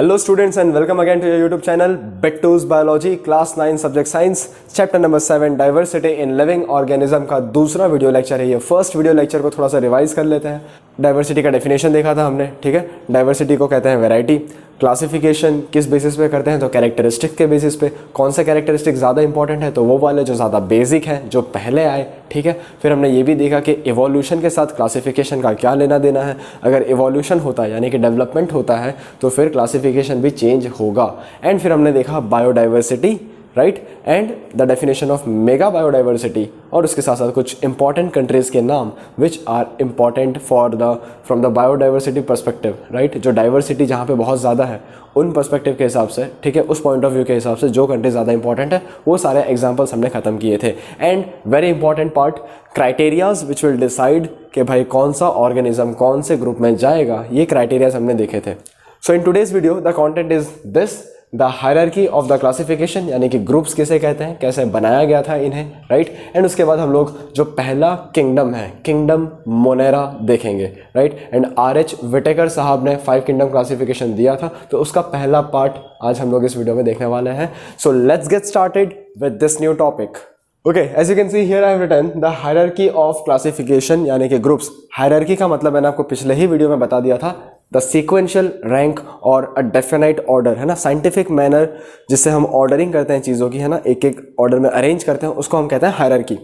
Hello students and welcome again to your YouTube channel Bittu's Biology Class 9 Subject Science Chapter number 7 Diversity in Living Organism का दूसरा video lecture है। ये first video lecture को थोड़ा सा revise कर लेते हैं। डाइवर्सिटी का डेफिनेशन देखा था हमने, ठीक है। डाइवर्सिटी को कहते हैं वैरायटी। क्लासिफिकेशन किस बेसिस पे करते हैं, तो कैरेक्टरिस्टिक के बेसिस पे। कौन से कैरेक्टरिस्टिक ज़्यादा इंपॉर्टेंट है, तो वो वाले जो ज़्यादा बेसिक हैं, जो पहले आए, ठीक है। फिर हमने ये भी देखा कि इवोल्यूशन के साथ क्लासिफिकेशन का क्या लेना देना है। अगर इवोल्यूशन होता है यानी कि डेवलपमेंट होता है तो फिर क्लासिफिकेशन भी चेंज होगा। एंड फिर हमने देखा biodiversity, right, and the definition of mega biodiversity, और उसके साथ साथ कुछ इंपॉर्टेंट कंट्रीज़ के नाम which are important for the from the biodiversity perspective, right. जो डाइवर्सिटी जहाँ पे बहुत ज़्यादा है उन पर्सपेक्टिव के हिसाब से, ठीक है, उस पॉइंट ऑफ व्यू के हिसाब से जो कंट्री ज़्यादा इंपॉर्टेंट है वो सारे एग्जाम्पल्स हमने ख़त्म किए थे। And very important part, criterias which will decide कि भाई कौन सा ऑर्गेनिज्म कौन से ग्रुप में जाएगा, ये क्राइटेरियाज हमने देखे थे। So in today's video the content is this, the hierarchy of the classification, यानी कि ग्रुप्स किसे कहते हैं, कैसे बनाया गया था इन्हें, राइट। एंड उसके बाद हम लोग जो पहला किंगडम है, किंगडम मोनेरा देखेंगे, राइट। And R.H. विटेकर साहब ने 5 किंगडम क्लासिफिकेशन दिया था, तो उसका पहला पार्ट आज हम लोग इस वीडियो में देखने वाले हैं। So let's get started with this new topic. Okay, as you can see here I have written the hierarchy of classification, यानी कि ग्रुप्स। हायरार्की का मतलब मैंने आपको पिछले ही वीडियो में बता दिया था, द सीक्वेंशियल रैंक और अ डेफिनाइट ऑर्डर, है ना, साइंटिफिक मैनर जिससे हम ऑर्डरिंग करते हैं चीज़ों की, है ना, एक एक ऑर्डर में अरेंज करते हैं, उसको हम कहते हैं हायरार्की।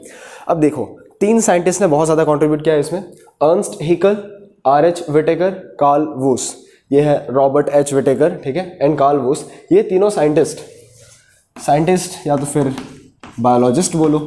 अब देखो 3 साइंटिस्ट ने बहुत ज़्यादा कॉन्ट्रीब्यूट किया है इसमें, Ernst Haeckel, R.H. Whittaker, Carl Woese. ये है रॉबर्ट H. विटेकर, ठीक है, एंड कार्ल वूस। ये तीनों साइंटिस्ट या तो फिर बायोलॉजिस्ट बोलो,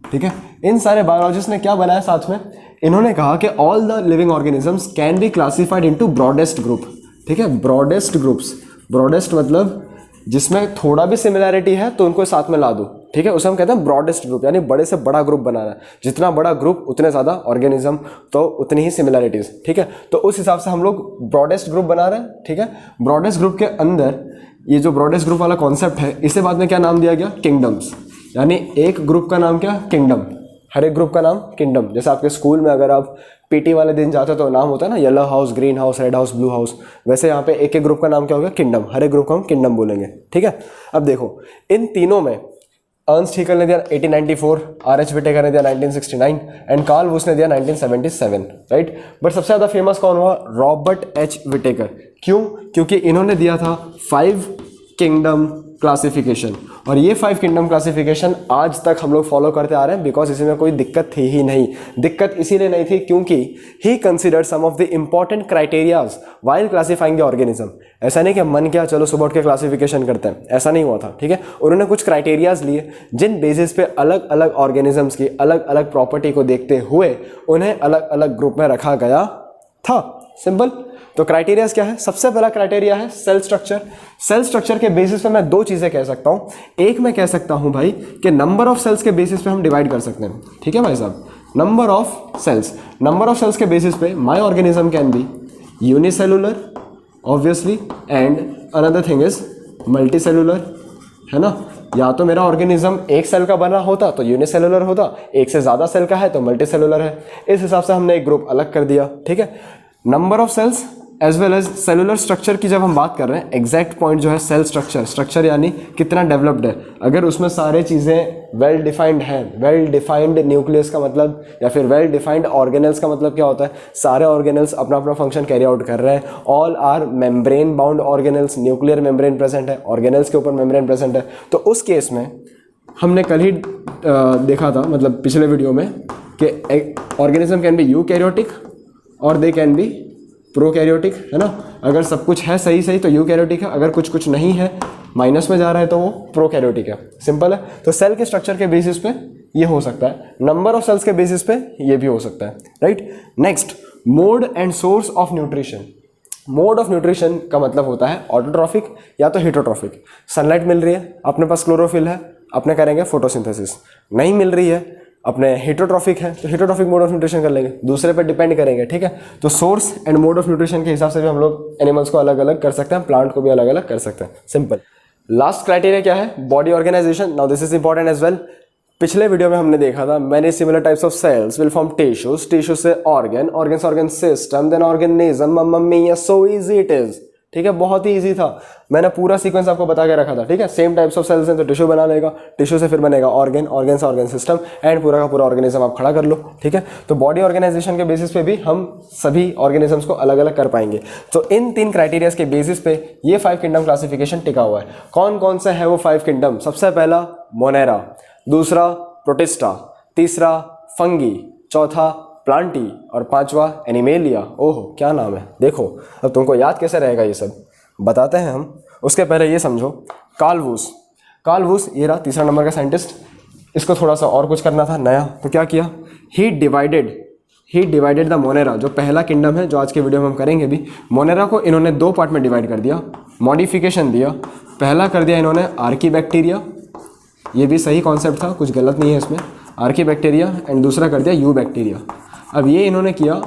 ठीक है। इन सारे बायोलॉजिस्ट ने क्या बनाया साथ में, इन्होंने कहा कि all the living organisms can be classified into broadest group, ठीक है। ब्रॉडेस्ट ग्रुप्स, ब्रॉडेस्ट मतलब जिसमें थोड़ा भी सिमिलैरिटी है तो उनको साथ में ला दो, ठीक है, उसे हम कहते हैं ब्रॉडेस्ट ग्रुप, यानी बड़े से बड़ा ग्रुप बनाना है। जितना बड़ा ग्रुप उतने ज़्यादा ऑर्गेनिज्म, तो उतनी ही सिमिलैरिटीज़, ठीक है। तो उस हिसाब से हम लोग ब्रॉडेस्ट ग्रुप बना रहे हैं, ठीक है। ब्रॉडेस्ट ग्रुप के अंदर ये जो ब्रॉडेस्ट ग्रुप वाला कॉन्सेप्ट है, इसे बाद में क्या नाम दिया गया, किंगडम्स, यानी एक ग्रुप का नाम क्या, किंगडम। हर एक ग्रुप का नाम किंगडम। जैसे आपके स्कूल में अगर आप पीटी वाले दिन जाते हो तो नाम होता है ना, yellow house, green house, red house, blue house, वैसे यहाँ पे एक एक ग्रुप का नाम क्या होगा, किंगडम। हर एक ग्रुप को हम किंगडम बोलेंगे, ठीक है। अब देखो इन तीनों में अर्नस्ट हैकेल ने दिया 1894, R.H. विटेकर ने दिया 1969 एंड कार्ल वूस ने दिया 1977, राइट। बट सबसे ज़्यादा फेमस कौन हुआ, रॉबर्ट H. विटेकर। क्यों? क्योंकि इन्होंने दिया था 5 किंगडम क्लासिफिकेशन, और ये 5 किंगडम क्लासिफिकेशन आज तक हम लोग फॉलो करते आ रहे हैं, बिकॉज इसमें कोई दिक्कत थी ही नहीं। दिक्कत इसीलिए नहीं थी क्योंकि he considered some of the important criterias while classifying the organism. ऐसा नहीं कि मन क्या चलो सुबह उठ के क्लासिफिकेशन करते हैं, ऐसा नहीं हुआ था, ठीक है। उन्होंने कुछ क्राइटेरियाज लिए जिन बेसिस पे अलग अलग ऑर्गेनिजम्स की अलग अलग प्रॉपर्टी को देखते हुए उन्हें अलग अलग ग्रुप में रखा गया था। सिंपल। तो क्राइटेरियाज क्या है, सबसे पहला क्राइटेरिया है सेल स्ट्रक्चर। सेल स्ट्रक्चर के बेसिस पे मैं 2 चीज़ें कह सकता हूँ। एक मैं कह सकता हूँ भाई कि नंबर ऑफ सेल्स के बेसिस पे हम डिवाइड कर सकते हैं, ठीक है भाई साहब, number of cells. Number of cells के बेसिस पे my organism can be unicellular obviously, and another thing is multicellular, है ना। या तो मेरा ऑर्गेनिज्म एक सेल का बना होता तो यूनिसेलुलर होता, एक से ज़्यादा सेल का है तो मल्टीसेलुलर है। इस हिसाब से हमने एक ग्रुप अलग कर दिया, ठीक है। Number of cells as well as cellular structure की जब हम बात कर रहे हैं, एग्जैक्ट पॉइंट जो है सेल स्ट्रक्चर, स्ट्रक्चर यानी कितना डेवलप्ड है। अगर उसमें सारे चीज़ें वेल डिफाइंड हैं, वेल डिफाइंड न्यूक्लियस का मतलब या फिर वेल डिफाइंड ऑर्गेनल्स का मतलब क्या होता है, सारे ऑर्गेनल्स अपना अपना फंक्शन कैरी आउट कर रहे हैं, all are membrane bound organelles, nuclear membrane present है, ऑर्गेनल्स के ऊपर मेम्ब्रेन प्रेजेंट है। तो उस केस में हमने कल ही देखा था, मतलब पिछले वीडियो में, कि ऑर्गेनिज्म कैन बी यूकैरियोटिक और दे कैन बी प्रोकैरियोटिक, है ना। अगर सब कुछ है सही तो यूकैरियोटिक है, अगर कुछ कुछ नहीं है, माइनस में जा रहा है, तो वो प्रोकैरियोटिक है। सिंपल है। तो सेल के स्ट्रक्चर के बेसिस पे ये हो सकता है, नंबर ऑफ सेल्स के बेसिस पे ये भी हो सकता है, right. Next, mode and source of nutrition. Mode of nutrition का मतलब होता है ऑटोट्रॉफिक या तो हेटरोट्रॉफिक। सनलाइट मिल रही है, अपने पास क्लोरोफिल है, अपने करेंगे फोटोसिंथेसिस। नहीं मिल रही है, अपने हेटरोट्रॉफिक है तो हेटरोट्रॉफिक मोड ऑफ न्यूट्रिशन कर लेंगे, दूसरे पर डिपेंड करेंगे, ठीक है। तो source and mode of nutrition के हिसाब से भी हम लोग एनिमल्स को अलग अलग कर सकते हैं, प्लांट को भी अलग अलग कर सकते हैं। सिंपल। लास्ट क्राइटेरिया क्या है, body organization. Now this is important as well. पिछले वीडियो में हमने देखा था many similar types of cells will form tissues, tissue से organ, organ system, then organism, मम्मी, सो इजी इट इज, ठीक है, बहुत ही इजी था, मैंने पूरा सीक्वेंस आपको बता के रखा था। ठीक है, सेम टाइप्स ऑफ सेल्स हैं तो टिश्यू बना लेगा, टिश्यू से फिर बनेगा ऑर्गन, ऑर्गन से ऑर्गन सिस्टम, एंड पूरा का पूरा ऑर्गेनिज्म आप खड़ा कर लो। ठीक है, तो बॉडी ऑर्गेनाइजेशन के बेसिस पे भी हम सभी ऑर्गेनिजम्स को अलग अलग कर पाएंगे। तो इन 3 क्राइटेरियाज के बेसिस पे ये 5 किंगडम क्लासिफिकेशन टिका हुआ है। कौन कौन सा है वो 5 किंगडम? सबसे पहला मोनेरा, दूसरा प्रोटिस्टा, तीसरा फंगी, चौथा प्लांटी और पांचवा एनिमेलिया। ओहो क्या नाम है, देखो अब तुमको याद कैसे रहेगा, ये सब बताते हैं हम। उसके पहले ये समझो, कार्ल वुस ये रहा तीसरा नंबर का साइंटिस्ट। इसको थोड़ा सा और कुछ करना था नया, तो क्या किया, ही डिवाइडेड द मोनेरा, जो पहला किंगडम है जो आज के वीडियो में हम करेंगे भी, मोनेरा को इन्होंने 2 पार्ट में डिवाइड कर दिया, मॉडिफिकेशन दिया। पहला कर दिया इन्होंने आर्कीबैक्टीरिया, ये भी सही कॉन्सेप्ट था, कुछ गलत नहीं है इसमें, आर्कीबैक्टीरिया, एंड दूसरा कर दिया यू बैक्टीरिया। अब ये इन्होंने किया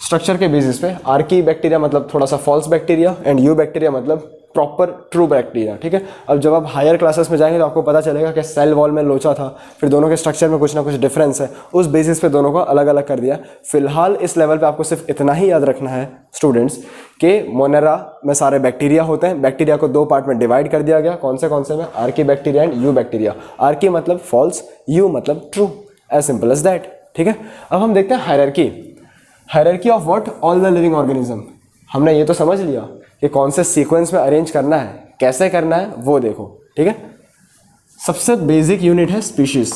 स्ट्रक्चर के बेसिस पे, आर्कीबैक्टीरिया मतलब थोड़ा सा false bacteria and eubacteria मतलब प्रॉपर ट्रू बैक्टीरिया। ठीक है, अब जब आप हायर क्लासेस में जाएंगे तो आपको पता चलेगा कि सेल वॉल में लोचा था, फिर दोनों के स्ट्रक्चर में कुछ ना कुछ डिफरेंस है, उस बेसिस पे दोनों को अलग अलग कर दिया। फिलहाल इस लेवल पे आपको सिर्फ इतना ही याद रखना है स्टूडेंट्स कि मोनेरा में सारे बैक्टीरिया होते हैं, बैक्टीरिया को 2 पार्ट में डिवाइड कर दिया गया। कौन से में? Archaebacteria and eubacteria. Archae मतलब फॉल्स, यू मतलब true, as simple as that. ठीक है, अब हम देखते हैं hierarchy of what? All the living organism. हमने ये तो समझ लिया कि कौन से सीक्वेंस में अरेंज करना है, कैसे करना है वो देखो। ठीक है, सबसे बेसिक यूनिट है species.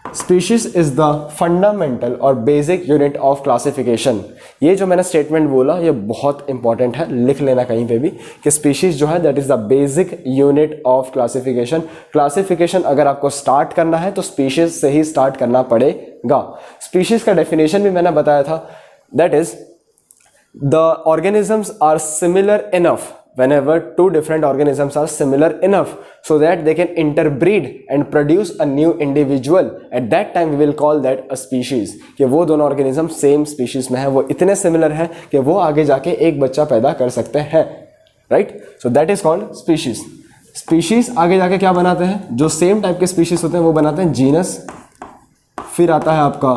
Species is the fundamental और बेसिक यूनिट ऑफ क्लासिफिकेशन। ये जो मैंने स्टेटमेंट बोला ये बहुत इंपॉर्टेंट है, लिख लेना कहीं पे भी कि स्पीशीज जो है that is the basic unit of classification. Classification अगर आपको स्टार्ट करना है तो स्पीशीज से ही स्टार्ट करना पड़ेगा। स्पीशीज का डेफिनेशन भी मैंने बताया था, that is the organisms are similar enough whenever 2 different organisms are similar enough so that they can interbreed and produce a new individual. At that time we will call that a species. कि वो दोनों organism same species में है, वो इतने similar हैं कि वो आगे जाके एक बच्चा पैदा कर सकते हैं, right? So that is called species. Species आगे जाके क्या बनाते हैं? जो same type के species होते हैं वो बनाते हैं genus, फिर आता है आपका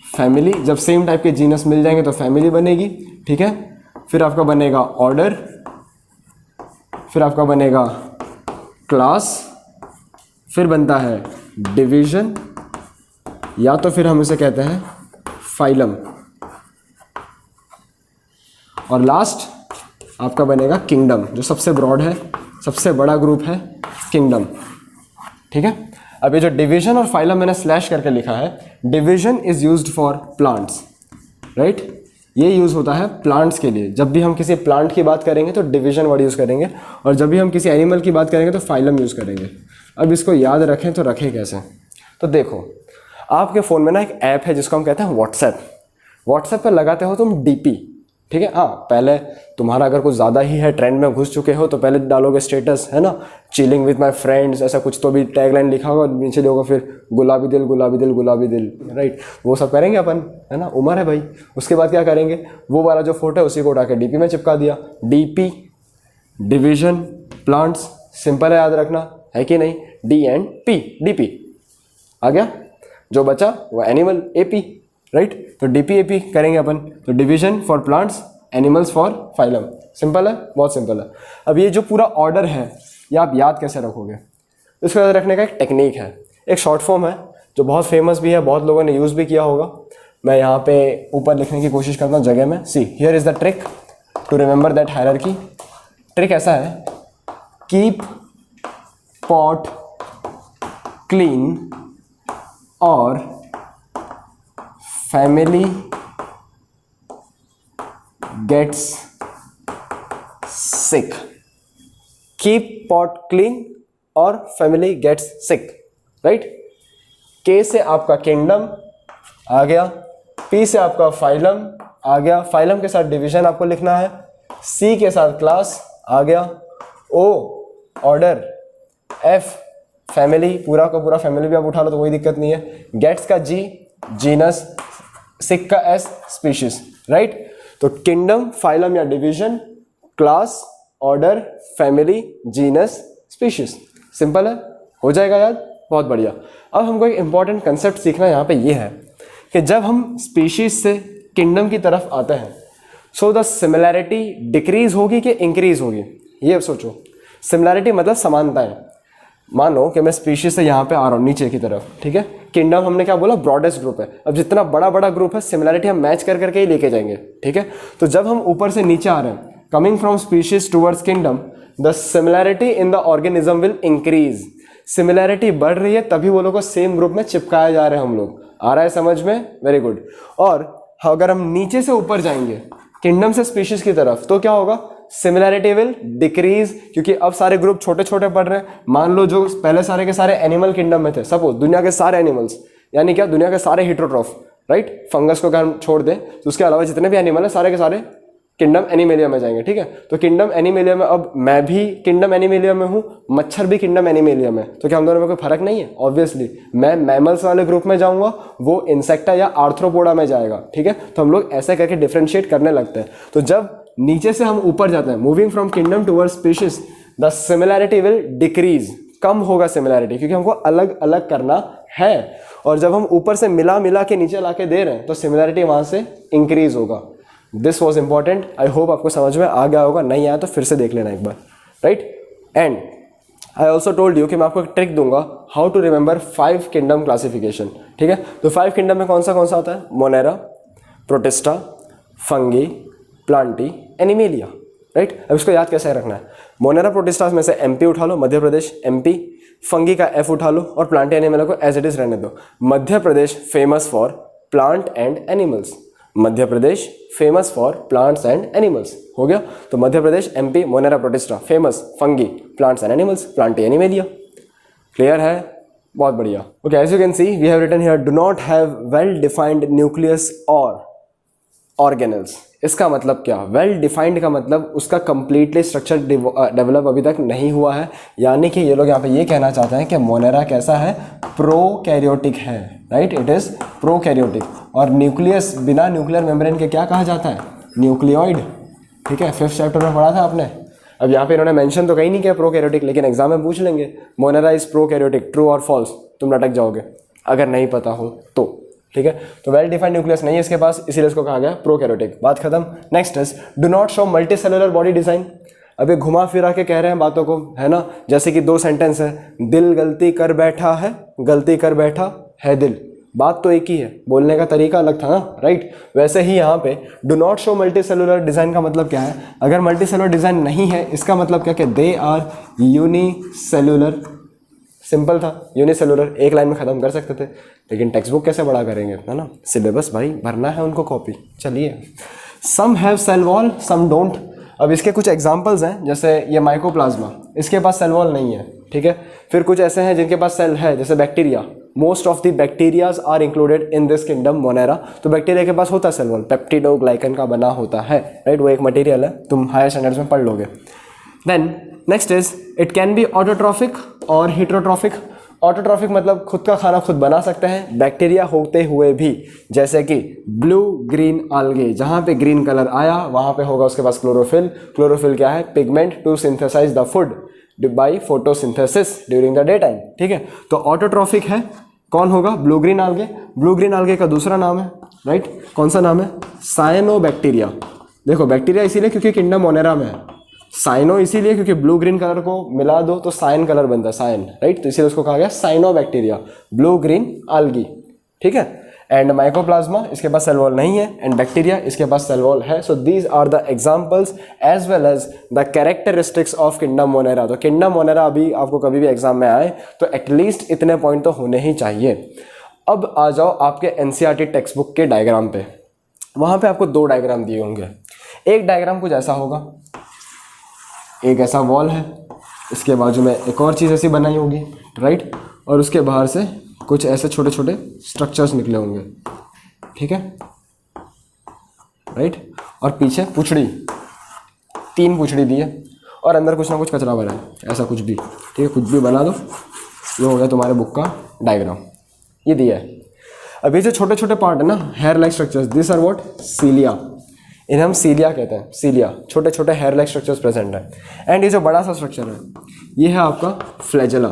फैमिली। जब सेम टाइप के जीनस मिल जाएंगे तो फैमिली बनेगी। ठीक है, फिर आपका बनेगा ऑर्डर, फिर आपका बनेगा क्लास, फिर बनता है डिवीजन, या तो फिर हम इसे कहते हैं फाइलम, और लास्ट आपका बनेगा किंगडम, जो सबसे ब्रॉड है, सबसे बड़ा ग्रुप है किंगडम। ठीक है, अब ये जो डिवीजन और फाइलम मैंने स्लैश करके लिखा है, division is used for plants, right? ये यूज़ होता है प्लांट्स के लिए। जब भी हम किसी प्लांट की बात करेंगे तो डिवीजन वर्ड यूज़ करेंगे, और जब भी हम किसी एनिमल की बात करेंगे तो फाइलम यूज़ करेंगे। अब इसको याद रखें तो रखें कैसे? तो देखो, आपके फ़ोन में ना एक ऐप है जिसको हम कहते हैं व्हाट्सएप। व्हाट्सएप पर लगाते हो तुम डीपी, ठीक है? हाँ, पहले तुम्हारा अगर कुछ ज़्यादा ही है, ट्रेंड में घुस चुके हो, तो पहले डालोगे स्टेटस, है ना, चिलिंग विथ माय फ्रेंड्स, ऐसा कुछ तो भी टैगलाइन लिखा होगा, नीचे होगा फिर गुलाबी दिल गुलाबी दिल गुलाबी दिल, राइट? वो सब करेंगे अपन, है ना, उम्र है भाई। उसके बाद क्या करेंगे, वो वाला जो फोटो है उसी को उठा के डीपी में चिपका दिया। डीपी, डिवीजन, प्लांट्स, सिंपल है, याद रखना है कि नहीं? डी एंड पी, डीपी आ गया, जो बचा वो एनिमल, एपी, राइट? तो डीपी एपी करेंगे अपन, तो division for plants, animals for phylum. Simple है, बहुत सिंपल है। अब ये जो पूरा ऑर्डर है ये आप याद कैसे रखोगे? इसको याद रखने का एक टेक्निक है, एक शॉर्ट फॉर्म है जो बहुत फेमस भी है, बहुत लोगों ने यूज़ भी किया होगा। मैं यहाँ पे ऊपर लिखने की कोशिश करता हूँ जगह में। See here is the trick to remember that hierarchy. Trick ऐसा है, कीप पॉट क्लीन और family gets sick. Keep pot clean और फैमिली गेट्स सिक, राइट? के से आपका किंगडम आ गया, पी से आपका फाइलम आ गया, फाइलम के साथ डिवीजन आपको लिखना है, सी के साथ क्लास आ गया, ओ ऑर्डर, एफ फैमिली, पूरा का पूरा फैमिली भी आप उठा लो तो कोई दिक्कत नहीं है, गेट्स का जी जीनस, सिक का एस स्पीशीज, राइट? तो किंगडम, फाइलम या division, class, order, family, genus, species. Simple है, हो जाएगा याद, बहुत बढ़िया। अब हमको एक इंपॉर्टेंट कंसेप्ट सीखना यहाँ पे ये है कि जब हम स्पीशीज से किंगडम की तरफ आते हैं सो द सिमिलैरिटी डिक्रीज होगी कि इंक्रीज होगी, ये अब सोचो। सिमिलैरिटी मतलब समानताएं। मानो कि मैं स्पीशीज से यहाँ पे आ रहा हूँ नीचे की तरफ, ठीक है। किंगडम हमने क्या बोला, ब्रॉडेस्ट ग्रुप है। अब जितना बड़ा बड़ा ग्रुप है सिमिलैरिटी हम मैच कर करके ही लेके जाएंगे, ठीक है। तो जब हम ऊपर से नीचे आ रहे हैं, coming from species towards kingdom, the similarity in the organism will increase. Similarity बढ़ रही है तभी वो लोग को सेम ग्रुप में चिपकाए जा रहे हैं हम लोग। आ रहा है समझ में? Very good. और अगर हम नीचे से ऊपर जाएंगे किंगडम से स्पीशीज की तरफ तो क्या होगा, सिमिलैरिटी विल डिक्रीज, क्योंकि अब सारे ग्रुप छोटे छोटे पड़ रहे हैं। मान लो जो पहले सारे के सारे एनिमल किंगडम में थे, सपोज दुनिया के सारे एनिमल्स, यानी क्या, दुनिया के सारे हेटेरोट्रॉफ, राइट। फंगस को अगर हम छोड़ दें तो उसके अलावा जितने भी एनिमल है सारे के सारे किंगडम एनिमेलिया में जाएंगे, ठीक है। तो किंगडम एनिमेलिया में अब मैं भी किंगडम एनिमेलिया में हूँ, मच्छर भी किंगडम एनिमेलिया में, तो क्या हम दोनों में कोई फर्क नहीं है? ऑब्वियसली मैं मैमल्स वाले ग्रुप में जाऊँगा, वो इंसेक्टा या आर्थ्रोपोडा में जाएगा, ठीक है। तो हम लोग ऐसे करके डिफ्रेंशिएट करने लगते हैं। तो जब नीचे से हम ऊपर जाते हैं, moving from kingdom towards species, the similarity will decrease, कम होगा सिमिलैरिटी, क्योंकि हमको अलग अलग करना है। और जब हम ऊपर से मिला मिला के नीचे ला के दे रहे हैं तो सिमिलैरिटी वहाँ से इंक्रीज होगा। This was important. I hope आपको समझ में आ गया होगा, नहीं आया तो फिर से देख लेना एक बार, right. And I also told you कि मैं आपको एक ट्रिक दूंगा, how to remember 5 kingdom classification, ठीक है। तो 5 किंगडम में कौन सा आता है? Monera, protista, fungi, Plantae, animalia, right. अब इसको याद कैसे रखना है? मोनेरा प्रोटिस्टा में से एमपी उठा लो, मध्य प्रदेश एमपी, फंगी का एफ उठा लो और प्लांटी एनिमेलिया को एज इट इज रहने दो। Madhya Pradesh famous for plant and animals, Madhya Pradesh famous for plants and animals, हो गया। तो Madhya Pradesh MP, monera protista famous, fungi plants and animals, plantae animalia. Clear है? बहुत बढ़िया। Okay, as you can see we have written here do not have well defined nucleus और organelles. इसका मतलब क्या? वेल डिफाइंड का मतलब उसका कंप्लीटली स्ट्रक्चर डेवलप अभी तक नहीं हुआ है, यानी कि ये लोग यहाँ पे ये कहना चाहते हैं कि मोनेरा कैसा है? प्रोकैरियोटिक है, राइट। It is prokaryotic. और न्यूक्लियस बिना न्यूक्लियर मेम्ब्रेन के क्या कहा जाता है? न्यूक्लियोइड, ठीक है। 5th चैप्टर में पढ़ा था आपने। अब यहाँ पे इन्होंने मेंशन तो कहीं नहीं किया प्रोकैरियोटिक, लेकिन एग्जाम में पूछ लेंगे मोनेरा इज प्रोकैरियोटिक, ट्रू और फॉल्स, तुम लटक जाओगे अगर नहीं पता हो तो, ठीक है। तो वेल डिफाइंड न्यूक्लियस नहीं है इसके पास, इसीलिए इसको कहा गया प्रोकैरियोटिक। बात खत्म। Next is do not show multi cellular body design. अभी घुमा फिरा के कह रहे हैं बातों को, है ना। जैसे कि 2 सेंटेंस है, दिल गलती कर बैठा है, गलती कर बैठा है दिल। बात तो एक ही है, बोलने का तरीका अलग था ना, राइट। वैसे ही यहाँ पे do not show multi cellular design का मतलब क्या है? अगर मल्टी सेलुलर डिजाइन नहीं है इसका मतलब क्या कि दे आर यूनिसेलुलर। सिंपल था, यूनिसेलुलर, एक लाइन में ख़त्म कर सकते थे, लेकिन टेक्स्ट बुक कैसे बड़ा करेंगे, है ना। सिलेबस भाई भरना है उनको कॉपी। चलिए, some have cell wall some don't. अब इसके कुछ एग्जांपल्स हैं, जैसे ये माइकोप्लाज्मा, इसके पास सेल वॉल नहीं है, ठीक है। फिर कुछ ऐसे हैं जिनके पास सेल है, जैसे bacteria. Most of the bacterias are included in this kingdom Monera. तो बैक्टीरिया के पास होता है सेल वॉल, पेप्टिडोग्लाइकन का बना होता है, राइट। वो एक मटेरियल है, तुम हायर स्टैंडर्ड्स में पढ़ लोगे। Then next is it can be autotrophic और हेटेरोट्रॉफिक। ऑटोट्रॉफिक मतलब खुद का खाना खुद बना सकते हैं बैक्टीरिया होते हुए भी, जैसे कि ब्लू ग्रीन आल्गे, जहाँ पे ग्रीन कलर आया वहाँ पे होगा उसके पास क्लोरोफिल। क्लोरोफिल क्या है? Pigment to synthesize the food by photosynthesis during the day time, ठीक है। तो ऑटोट्रॉफिक है, कौन होगा? Blue green algae. Blue green algae का दूसरा नाम है, राइट, कौन सा नाम है? साइनोबैक्टीरिया। देखो बैक्टीरिया इसीलिए क्योंकि किंगडम मोनेरा में है, साइनो इसीलिए क्योंकि ब्लू ग्रीन कलर को मिला दो तो साइन कलर बनता है, साइन, राइट। तो इसीलिए उसको कहा गया साइनोबैक्टीरिया, ब्लू ग्रीन आल्गी, ठीक है। एंड माइकोप्लाज्मा, इसके पास सेल वॉल नहीं है, एंड बैक्टीरिया, इसके पास सेल वॉल है। So these are the examples as well as the characteristics of kingdom Monera. तो किंगडम मोनेरा अभी आपको कभी भी एग्जाम में आए तो एटलीस्ट इतने पॉइंट तो होने ही चाहिए। अब आ जाओ आपके एनसीईआरटी टेक्स्ट बुक के डायग्राम पे। वहाँ पे आपको 2 डायग्राम दिए होंगे। एक डायग्राम कुछ ऐसा होगा, एक ऐसा वॉल है, इसके बाजू में एक और चीज़ ऐसी बनाई होगी, राइट, और उसके बाहर से कुछ ऐसे छोटे छोटे स्ट्रक्चर्स निकले होंगे, ठीक है, राइट। और पीछे पूछड़ी, 3 पूछड़ी दी है और अंदर कुछ ना कुछ कचरा भरा है, ऐसा कुछ भी, ठीक है, कुछ भी बना दो। ये हो गया तुम्हारे बुक का डायग्राम, ये दिया है। अब ये जो छोटे छोटे पार्ट है ना, hair like structures, this are what? Cilia. इन्हें हम सीलिया कहते हैं, सीलिया, छोटे छोटे हेयर लाइक स्ट्रक्चर्स प्रेजेंट है। एंड ये जो बड़ा सा स्ट्रक्चर है ये है आपका फ्लैजेला।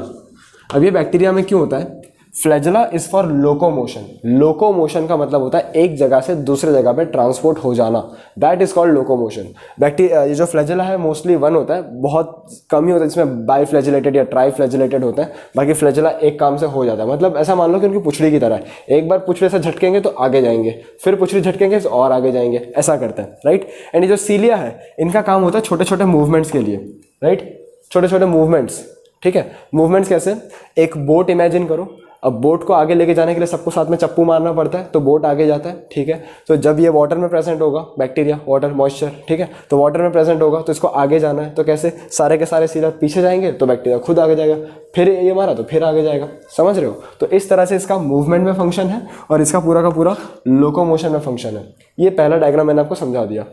अब ये बैक्टीरिया में क्यों होता है? Flagella is for locomotion. Locomotion का मतलब होता है एक जगह से दूसरे जगह पे ट्रांसपोर्ट हो जाना, that is called locomotion. Bacteria, ये जो फ्लैजेला है मोस्टली वन होता है, बहुत कम ही होता है जिसमें बाई फ्लैजिलेटेड या ट्राई फ्लैजिलेटेड होता है, बाकी फ्लैजेला एक काम से हो जाता है। मतलब ऐसा मान लो कि उनकी पुछड़ी की तरह है, एक बार पुछड़े से झटकेंगे तो आगे जाएंगे, फिर पुछड़ी झटकेंगे तो और आगे जाएंगे, ऐसा करते हैं, राइट। एंड ये जो सीलिया है इनका काम होता है छोटे छोटे मूवमेंट्स के लिए, राइट, छोटे छोटे मूवमेंट्स, ठीक है। मूवमेंट्स कैसे, एक बोट इमेजिन करो, अब बोट को आगे लेके जाने के लिए सबको साथ में चप्पू मारना पड़ता है तो बोट आगे जाता है, ठीक है। तो जब ये वाटर में प्रेजेंट होगा, बैक्टीरिया, वाटर, मॉइस्चर, ठीक है, तो वाटर में प्रेजेंट होगा तो इसको आगे जाना है, तो कैसे, सारे के सारे सीधा पीछे जाएंगे तो बैक्टीरिया खुद आगे जाएगा, फिर ये मारा तो फिर आगे जाएगा, समझ रहे हो। तो इस तरह से इसका मूवमेंट में फंक्शन है और इसका पूरा का पूरा लोकोमोशन में फंक्शन है। ये पहला डायग्राम मैंने आपको समझा दिया।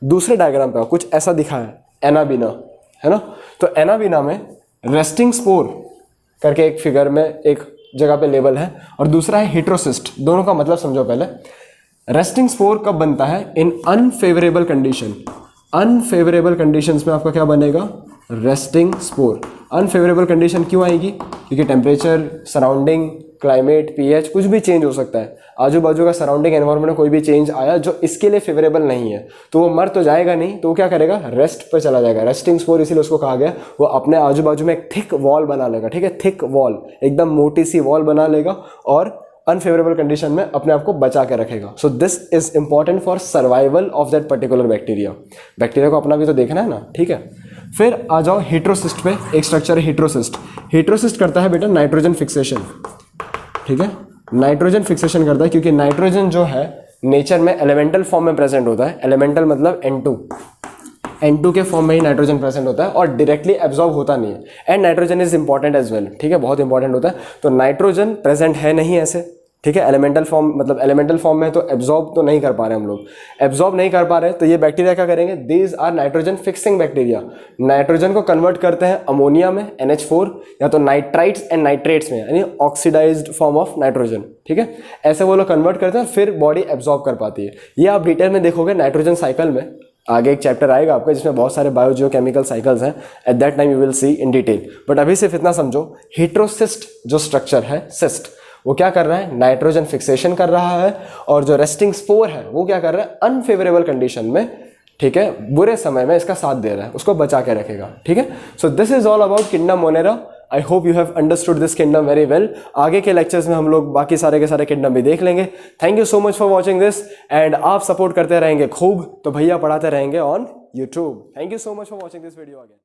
दूसरे डायग्राम पे कुछ ऐसा दिखा है, एनाबीना, है ना। तो एनाबीना में रेस्टिंग स्पोर करके एक फिगर में एक जगह पे लेबल है और दूसरा है हेट्रोसिस्ट। दोनों का मतलब समझो पहले। रेस्टिंग स्पोर कब बनता है, इन अनफेवरेबल कंडीशन। अनफेवरेबल कंडीशंस में आपका क्या बनेगा, रेस्टिंग स्पोर। अनफेवरेबल कंडीशन क्यों आएगी, क्योंकि टेम्परेचर, सराउंडिंग, क्लाइमेट, पीएच कुछ भी चेंज हो सकता है, आजू बाजू का सराउंडिंग एनवायरनमेंट में कोई भी चेंज आया जो इसके लिए फेवरेबल नहीं है, तो वो मर तो जाएगा नहीं, तो वो क्या करेगा, रेस्ट पर चला जाएगा। रेस्टिंग स्पोर इसीलिए उसको कहा गया, वो अपने आजू बाजू में एक थिक वॉल बना लेगा, ठीक है, थिक वॉल, एकदम मोटी सी वॉल बना लेगा और अनफेवरेबल कंडीशन में अपने आप को बचा के रखेगा। So this is important for survival of that particular bacteria. Bacteria को अपना भी तो देखना है ना, ठीक है। फिर आ जाओ हेट्रोसिस्ट पे, एक स्ट्रक्चर है हेट्रोसिस्ट। हेट्रोसिस्ट करता है बेटा नाइट्रोजन फिक्सेशन, ठीक है, नाइट्रोजन फिक्सेशन करता है, क्योंकि नाइट्रोजन जो है नेचर में एलिमेंटल फॉर्म में प्रेजेंट होता है। एलिमेंटल मतलब N2 के फॉर्म में ही नाइट्रोजन प्रेजेंट होता है और डायरेक्टली एब्जॉर्ब होता नहीं है। And nitrogen is important as well, ठीक है, बहुत इंपॉर्टेंट होता है। तो नाइट्रोजन प्रेजेंट है नहीं ऐसे, ठीक है, एलिमेंटल फॉर्म, मतलब एलिमेंटल फॉर्म में, तो एब्जॉर्ब तो नहीं कर पा रहे हम लोग, एब्जॉर्ब नहीं कर पा रहे, तो ये बैक्टीरिया क्या करेंगे, these are nitrogen fixing bacteria. Nitrogen को कन्वर्ट करते हैं अमोनिया में, NH4, या तो नाइट्राइट्स एंड नाइट्रेट्स में, यानी ऑक्सीडाइज्ड फॉर्म ऑफ नाइट्रोजन, ठीक है, ऐसे वो लोग कन्वर्ट करते हैं, फिर बॉडी एब्जॉर्ब कर पाती है। ये आप डिटेल में देखोगे नाइट्रोजन साइकिल में, आगे एक चैप्टर आएगा आपका जिसमें बहुत सारे बायोजियोकेमिकल साइकिल्स हैं, at that time you will see in detail. But अभी सिर्फ इतना समझो, हेट्रोसिस्ट जो स्ट्रक्चर है, सिस्ट, वो क्या कर रहा है, नाइट्रोजन फिक्सेशन कर रहा है, और जो रेस्टिंग स्पोर है वो क्या कर रहा है, अनफेवरेबल कंडीशन में, ठीक है, बुरे समय में इसका साथ दे रहा है, उसको बचा के रखेगा, ठीक है। So this is all about kingdom Monera. I hope you have understood this kingdom very well. आगे के लेक्चर्स में हम लोग बाकी सारे के सारे किंगडम भी देख लेंगे। Thank you so much for watching this, and आप सपोर्ट करते रहेंगे खूब तो भैया पढ़ाते रहेंगे on YouTube. Thank you so much for watching this video again.